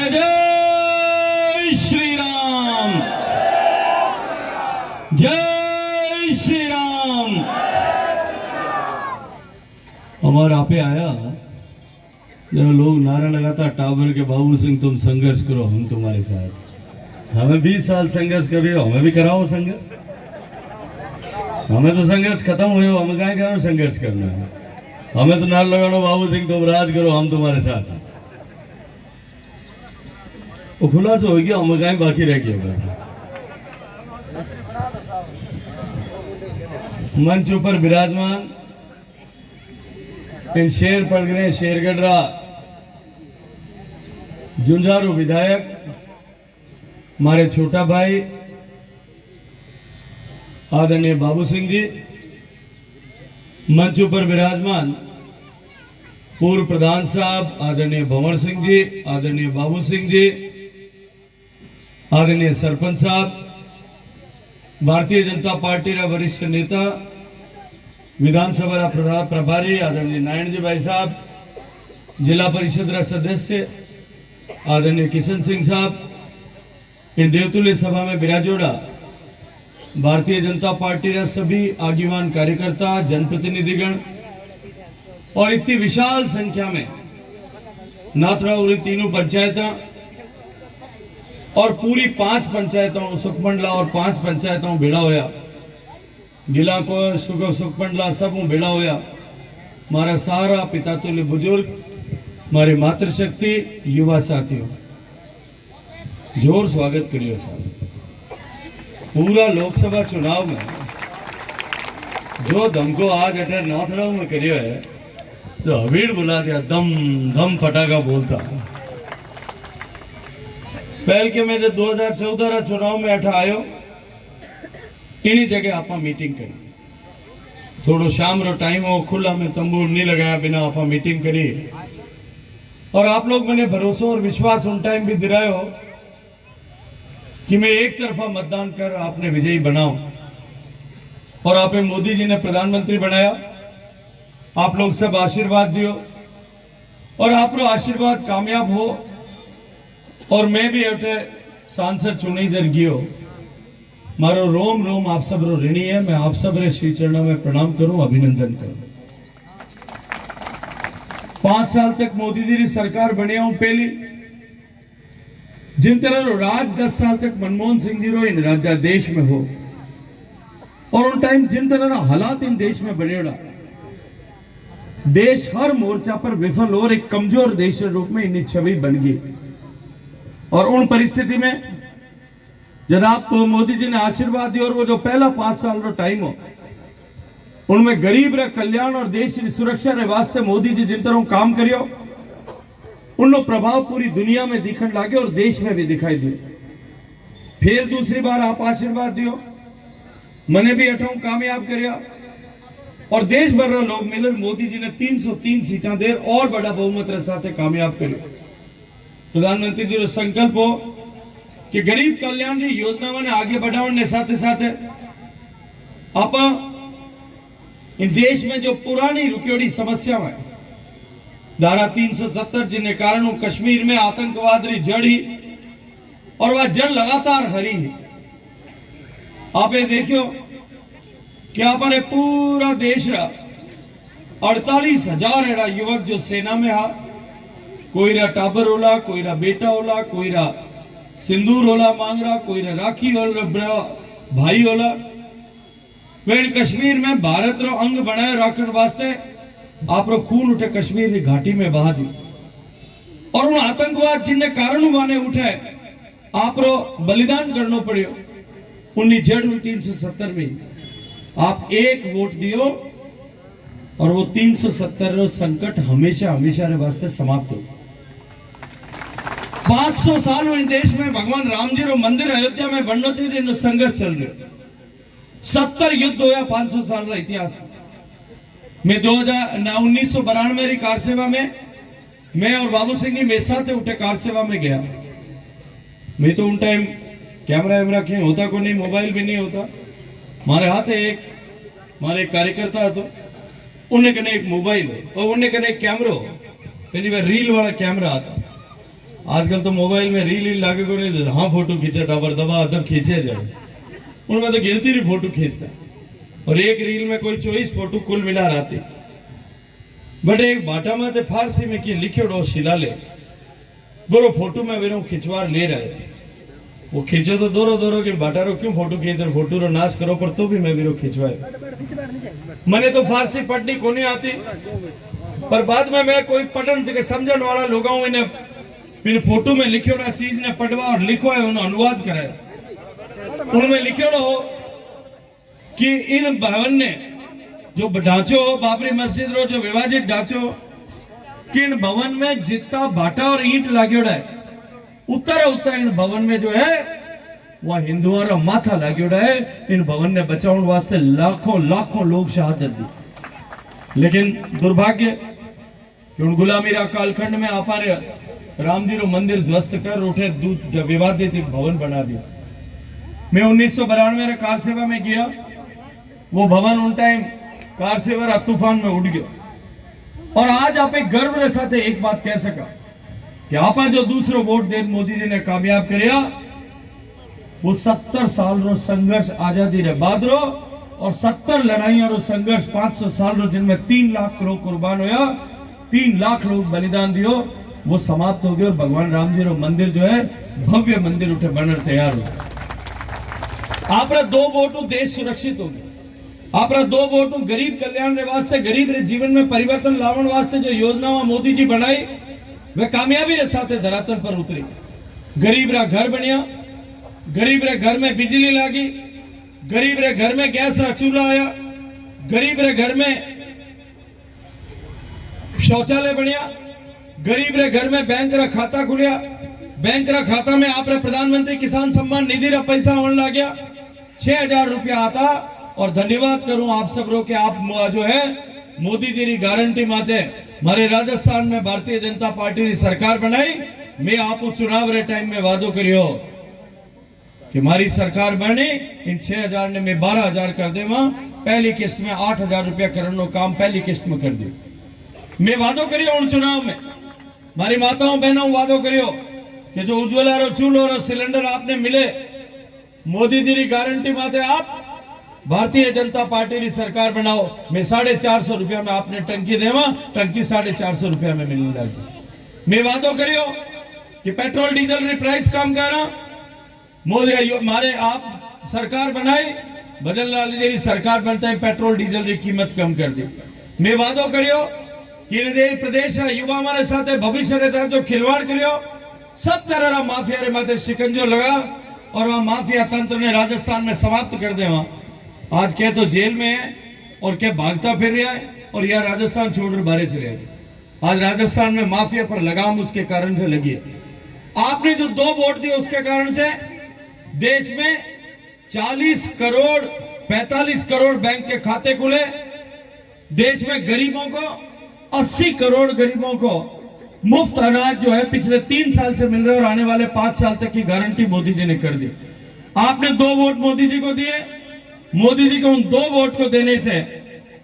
जय जय श्री राम, जय श्री राम। हमारे आपे आया जब लोग नारा लगाता टावर के बाबू सिंह तुम संघर्ष करो, हम तुम्हारे साथ। हमें 20 साल संघर्ष करिए, हमें भी कराओ संघर्ष। हमें तो संघर्ष खत्म हुए, हमें क्या करो संघर्ष करना है। हमें तो नारा लगाना बाबू सिंह तुम राज करो, हम तुम्हारे साथ हैं। वो खुलासा हो गया, हमें क्या बाकी रह गया। मंच ऊपर विराजमान इन शेर परगने शेरगढ़ झुंझारू विधायक हमारे छोटा भाई आदरणीय बाबू सिंह जी, मंच पर विराजमान पूर्व प्रधान साहब आदरणीय भंवर सिंह जी, आदरणीय बाबू सिंह जी, आदरणीय सरपंच साहब, भारतीय जनता पार्टी का वरिष्ठ नेता विधानसभा प्रभारी आदरणीय नारायण जी भाई साहब, जिला परिषद का सदस्य आदरणीय किशन सिंह साहब, इन देवतुल्य सभा में विराजोड़ा भारतीय जनता पार्टी के सभी आगीवान कार्यकर्ता, जनप्रतिनिधिगण और इतनी विशाल संख्या में नाथराउरी तीनों पंचायतों और पूरी 5 पंचायतों सुखमंडला और 5 पंचायतों भेड़ा होया, गिला को सुखमंडला सब भेड़ा होया। मारा सारा पिता तुल्य बुजुर्ग, मारे मातृशक्ति, युवा साथियों, जोर स्वागत करियो साहब। पूरा लोकसभा चुनाव में जो दमको आज अटर नाथराव में करियो है, तो हवीड़ बुला दिया, दम दम फटाका बोलता। पहल के मैं जब 2014 चुनाव में अठा आयो, इन्हीं जगह आप मीटिंग करी। थोड़ो शाम रो टाइम हो, खुला में तंबू नहीं लगाया बिना आप मीटिंग करी। और आप लोग मैंने भरोसा और विश्वास उन टाइम भी दिलायो कि मैं एक तरफा मतदान कर आपने विजयी बनाओ, और आपने मोदी जी ने प्रधानमंत्री बनाया। आप लोग सब आशीर्वाद दियो और आप रो आशीर्वाद कामयाब हो, और मैं भी अटे सांसद चुनी जर गियो। मारो रोम रोम आप सब रो ऋणी है। मैं आप सब रे श्री चरणों में प्रणाम करूं, अभिनंदन करूं। 5 साल तक मोदी जी की सरकार बने हूं पहली, जिन तरह रो राज 10 साल तक मनमोहन सिंह जी रो इन राज्य देश में हो, और उन टाइम जिन तरह हालात इन देश में बनेड़ा, देश हर मोर्चा पर विफल और एक कमजोर देश के रूप में इनकी छवि बन गई। और उन परिस्थिति में जब आपको मोदी जी ने आशीर्वाद दिया, और वो जो पहला 5 साल रो टाइम हो, उनमें गरीब रे कल्याण और देश की सुरक्षा रे वास्ते मोदी जी जिन तरह काम करियो, उनका प्रभाव पूरी दुनिया में दिखने लगे और देश में भी दिखाई दियो। फिर दूसरी बार आप आशीर्वाद दियो, मैंने भी अठाऊ कामयाब करिया, और देश भर रा लोग मिलकर मोदी जी ने 303 सीटा देर और बड़ा बहुमत रे साथे कामयाब करियो। प्रधानमंत्री जी रो संकल्प हो कि गरीब कल्याण की योजना ने आगे बढ़ाने साथे साथे आप इन देश में जो पुरानी रुकेड़ी समस्या है, धारा 370 जिनके कारण कश्मीर में आतंकवाद री जड़ी, और वह जड़ लगातार हरी है। आप ये देखियो कि आपने पूरा देश रा 48,000 एड़ा युवक जो सेना में हा, कोई रा टाबर होला, कोई रा बेटा होला, कोई रा सिंदूर होला मांग रहा, कोई रा राखी होला भाई होला। वे कश्मीर में भारत रो अंग बनाए रखने वास्ते आप रो खून उठे कश्मीर की घाटी में बहा दी, और उन आतंकवाद जिनने कारण माने उठे आप रो बलिदान करना पड़ियो। उन्नी जड़ 370 में आप एक वोट दियो, और वो 370 रो संकट हमेशा हमेशा रे वास्ते समाप्त हो। 500 साल इन देश में भगवान राम जी रो मंदिर अयोध्या में बनना चाहिए, इन संघर्ष चल रहे। 70 युद्ध होया 500 साल का इतिहास में। 1992 री कार सेवा में मैं और बाबू सिंह जी मेरे साथ उठे कार सेवा में गया। मैं तो उन टाइम कैमरा वैमरा कहीं होता को नहीं, मोबाइल भी नहीं होता। हमारे हाथ एक हमारे कार्यकर्ता तो उन्हें कने एक मोबाइल और उन्हें कने एक कैमरा, पहली बार रील वाला कैमरा आता। आजकल तो मोबाइल में रील लागे को नहीं देता, हाँ फोटो खींचा टावर दबा तब खींचे जाए, उनमें तो गिरती रही फोटो खींचता, और एक रील में कोई 24 फोटो कुल मिला रहती। बट एक बाटा में तो फारसी में कि लिखे शिलाले बोलो फोटो में वेरो खिंचवार ले रहे, वो खींचो तो दोरो के बाटा रो क्यों फोटो खींच रहे, फोटो रो नाश करो, पर तो भी मैं वीरो खिंचवाए। मने तो फारसी पढ़नी को नहीं आती, पर बाद में मैं कोई पढ़न के समझण वाला लोगों ने फोटो में लिखियोड़ा चीज ने पढ़वा और लिखो है उन्हें अनुवाद कराया। उनमें लिखियोड़ा हो कि इन भवन ने जो ढांचो बाबरी मस्जिद रो जो विभाजित ढांचो कि इन भवन में जितना बाटा और ईंट लाग्योड़ा है उत्तर इन भवन में जो है वह हिंदुओं रा माथा लाग्योड़ा है। इन भवन ने बचाने वास्ते लाखों लोग शहादत दी, लेकिन दुर्भाग्य कि उन गुलामी रा कालखंड में आपारे राम जी रो मंदिर ध्वस्त कर उठे विवादित भवन बना दिया। मैं 1992 रे कार सेवा में गया, वो भवन उन टाइम कार सेवा तूफान में उड़ गया। और आज आप एक गर्व के साथ एक बात कह सका कि आपा जो दूसरो वोट दे मोदी जी ने कामयाब करया, वो 70 साल रो संघर्ष आजादी रे बाद रो और 70 लड़ाइयां रो संघर्ष 500 साल रो जिनमें 3 लाख लोग कुर्बान होया, 3 लाख लोग बलिदान दियो, वो समाप्त हो गए और भगवान राम जी रो मंदिर जो है भव्य मंदिर उठे बनने तैयार हो। आप 2 वोटों देश सुरक्षित हो गए, आप 2 वोटों गरीब कल्याण रे वास्ते, गरीब रे जीवन में परिवर्तन लावन वास्ते जो योजना मोदी जी बनाई वे कामयाबी रे साथ धरातल पर उतरी। गरीब रा घर बनिया, गरीब रे घर में बिजली लागी, गरीब रे घर में गैस रा चूल्हा आया, गरीब रे घर में शौचालय बनिया, गरीब रे घर में बैंक रा खाता खुलिया, बैंक रा खाता में आप प्रधानमंत्री किसान सम्मान निधि रा पैसा आने लग गया, 6000 रुपया आता। और धन्यवाद करूं आप सब रो के आप जो है मोदी जी की गारंटी माते मारे राजस्थान में भारतीय जनता पार्टी की सरकार बनाई। मैं आप चुनाव रे टाइम में वादो करियो कि मारी सरकार बनी, इन 6000 ने मैं 12000 कर देवा, पहली किस्त में 8000 रुपया करने काम पहली किस्त में कर दी। मैं वादो करियो उन चुनाव में मारी माताओं बहनों वादो करियो कि जो उज्ज्वला रो चूल्हो और सिलेंडर आपने मिले, मोदी जी की गारंटी माते आप भारतीय जनता पार्टी की सरकार बनाओ, मैं 450 रुपया में आपने टंकी देवा, टंकी 450 रुपया में मिलने लगी। मैं वादो करियो कि पेट्रोल डीजल की प्राइस कम करा, मोदी मारे आप सरकार बनाई, बदल लाल जी सरकार बनता है पेट्रोल डीजल की कीमत कम कर दी। मैं वादो करियो कि प्रदेश युवा हमारे साथ भविष्य रे जो खिलवाड़ करियो, सब तरह रा माफिया रे माथे शिकंजो लगा और वह माफिया तंत्र ने राजस्थान में समाप्त कर दे। वहां आज क्या तो जेल में है और क्या भागता फिर रहा है, और यह राजस्थान छोड़कर बाहर चले गए। आज राजस्थान में माफिया पर लगाम उसके कारण से लगी है। आपने जो 2 वोट दिए उसके कारण से देश में 45 करोड़ बैंक के खाते खुले, देश में गरीबों को 80 करोड़ गरीबों को मुफ्त अनाज जो है पिछले 3 साल से मिल रहा है और आने वाले 5 साल तक की गारंटी मोदी जी ने कर दी। आपने 2 वोट मोदी जी को दिए, मोदी जी को उन 2 वोट को देने से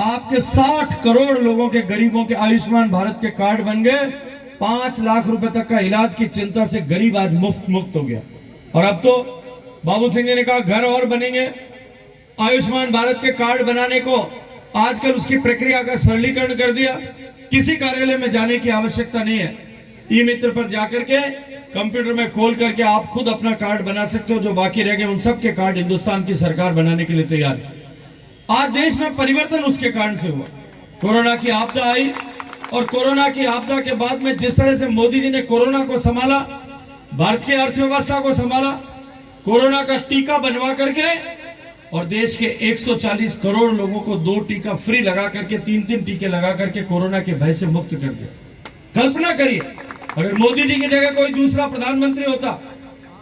आपके 60 करोड़ लोगों के गरीबों के आयुष्मान भारत के कार्ड बन गए। 5 लाख रुपए तक का इलाज की चिंता से गरीब आज मुक्त हो गया। और अब तो बाबू सिंह जी ने कहा घर और बनेंगे। आयुष्मान भारत के कार्ड बनाने को आजकल उसकी प्रक्रिया का सरलीकरण कर दिया, किसी कार्यालय में जाने की आवश्यकता नहीं है। ई मित्र पर जाकर के कंप्यूटर में खोल करके आप खुद अपना कार्ड बना सकते हो, जो बाकी रह गए उन सब के कार्ड हिंदुस्तान की सरकार बनाने के लिए तैयार है। आज देश में परिवर्तन उसके कारण से हुआ। कोरोना की आपदा आई और कोरोना की आपदा के बाद में जिस तरह से मोदी जी ने कोरोना को संभाला, भारत की अर्थव्यवस्था को संभाला, कोरोना का टीका बनवा करके और देश के 140 करोड़ लोगों को 2 टीका फ्री लगा करके 3 टीके लगा करके कोरोना के भय से मुक्त कर दिया। कल्पना करिए अगर मोदी जी की जगह कोई दूसरा प्रधानमंत्री होता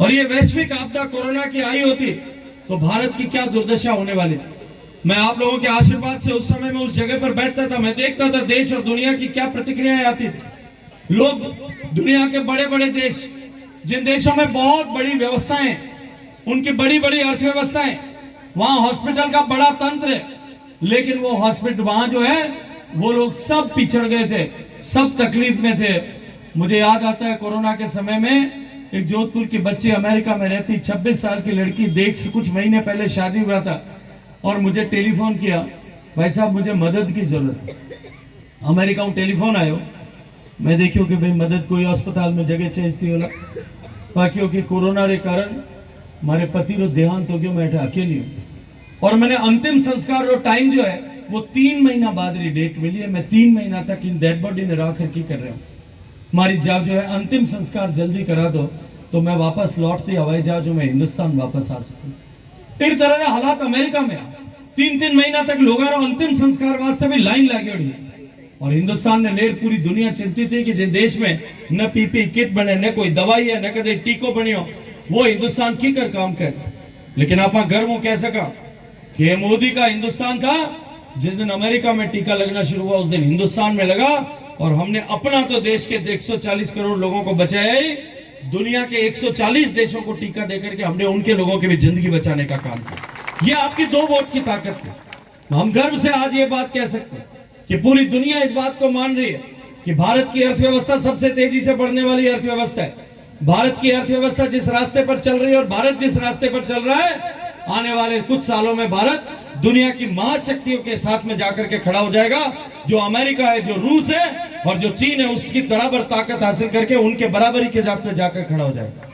और ये वैश्विक आपदा कोरोना की आई होती तो भारत की क्या दुर्दशा होने वाली थी। मैं आप लोगों के आशीर्वाद से उस समय में उस जगह पर बैठता था, मैं देखता था देश और दुनिया की क्या प्रतिक्रियाएं आती थी। लोग दुनिया के बड़े बड़े देश, जिन देशों में बहुत बड़ी व्यवस्थाएं, उनकी बड़ी बड़ी अर्थव्यवस्थाएं, वहां हॉस्पिटल का बड़ा तंत्र है, लेकिन वो हॉस्पिटल वहां जो है वो लोग सब पिछड़ गए थे, सब तकलीफ में थे। मुझे याद आता है कोरोना के समय में एक जोधपुर की बच्ची अमेरिका में रहती 26 साल की लड़की देख से कुछ महीने पहले शादी हुआ था और मुझे टेलीफोन किया, भाई साहब मुझे मदद की जरूरत है। अमेरिका में टेलीफोन आयो, मैं देखियो कि भाई मदद कोई अस्पताल में जगह चाहिए होला बाकी कि कोरोना के कारण मारे पति रो देहांत हो गयो, मैं अकेली हूँ और मैंने अंतिम संस्कार रो टाइम जो है वो 3 महीना बाद री डेट मिली है। मैं 3 महीना तक इन डेड बॉडी ने रख की कर रहा हूँ। हमारी जब जो है अंतिम संस्कार जल्दी करा दो तो मैं वापस लौटती हवाई जहाज जो मैं हिंदुस्तान वापस आ सकूं। इस तरह के हालात अमेरिका में 3-3 महीना तक लोगों अंतिम संस्कार वास्ते भी लाइन लगी हुई और हिंदुस्तान ने लेर पूरी दुनिया चिंतित थी कि जिन देश में न पीपी किट बने, न कोई दवाई है, न कदे टीको बनियो, वो हिंदुस्तान की कर काम कर। लेकिन आप गर्व कह सका कि मोदी का हिंदुस्तान था। जिस दिन अमेरिका में टीका लगना शुरू हुआ उस दिन हिंदुस्तान में लगा और हमने अपना तो देश के 140 करोड़ लोगों को बचाया ही, दुनिया के 140 देशों को टीका देकर के हमने उनके लोगों की भी जिंदगी बचाने का काम किया। ये आपकी 2 वोट की ताकत है। हम गर्व से आज ये बात कह सकते हैं कि पूरी दुनिया इस बात को मान रही है कि भारत की अर्थव्यवस्था सबसे तेजी से बढ़ने वाली अर्थव्यवस्था है। भारत की अर्थव्यवस्था जिस रास्ते पर चल रही है और भारत जिस रास्ते पर चल रहा है, आने वाले कुछ सालों में भारत दुनिया की महाशक्तियों के साथ में जाकर के खड़ा हो जाएगा। जो अमेरिका है, जो रूस है और जो चीन है, उसकी बराबर ताकत हासिल करके उनके बराबरी के जाप पे जाकर खड़ा हो जाएगा।